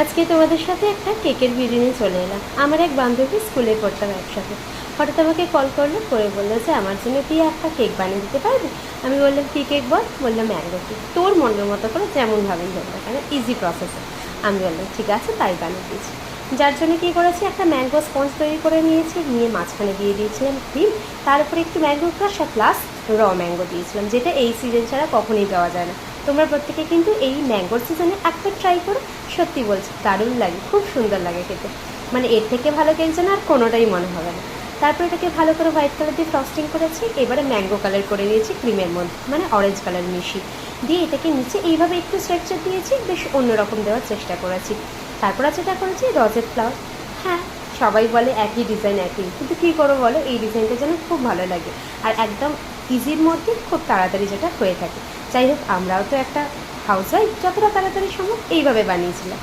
আজকে তোমাদের সাথে একটা কেকের ভিডিও নিয়ে চলে এলাম। আমার এক বান্ধবী স্কুলে পড়তাম একসাথে, হঠাৎ আমাকে কল করলো, করে বললো যে আমার জন্য তুই একটা কেক বানিয়ে দিতে পারবি। আমি বললাম কী কেক বল। বললাম ম্যাঙ্গো কেক, তোর মনের মতো করে যেমনভাবেই হোক না কেন, ইজি প্রসেসে। আমি বললাম ঠিক আছে, তাই বানিয়ে দিয়েছি। যার জন্য কী করেছি, একটা ম্যাঙ্গো স্পঞ্জ তৈরি করে নিয়েছি, নিয়ে মাঝখানে দিয়ে দিয়েছিলাম ক্রিম, তার উপরে একটু ম্যাঙ্গো ক্রাশ আর প্লাস র ম্যাঙ্গো দিয়েছিলাম, যেটা এই সিজন ছাড়া কখনোই পাওয়া যায় না। তোমরা প্রত্যেকে কিন্তু এই ম্যাঙ্গোর সিজনে একবার ট্রাই করো, সত্যি বলছি দারুণ লাগে, খুব সুন্দর লাগে খেতে। মানে এর থেকে ভালো কেক যেন আর কোনোটাই মনে হবে না। তারপর এটাকে ভালো করে হোয়াইট কালার দিয়ে ফ্রস্টিং করেছি, এবারে ম্যাঙ্গো কালার করে নিয়েছি ক্রিমের মধ্যে, মানে অরেঞ্জ কালার মিশিয়ে দিয়ে এটাকে নিচে এইভাবে একটু স্ট্রাকচার দিয়েছি, বেশ অন্যরকম দেওয়ার চেষ্টা করেছি। তারপর যেটা করেছি রজেট ফ্লাওয়ার। হ্যাঁ, সবাই বলে একই ডিজাইন একই, কিন্তু কী করো বলো, এই ডিজাইনটা যেন খুব ভালো লাগে আর একদম ইজির মধ্যে খুব তাড়াতাড়ি যেটা হয়ে থাকে। যাই হোক, আমরাও তো একটা হাউস ওয়াইফ, যতটা তাড়াতাড়ি সম্ভব এইভাবে বানিয়েছিলাম।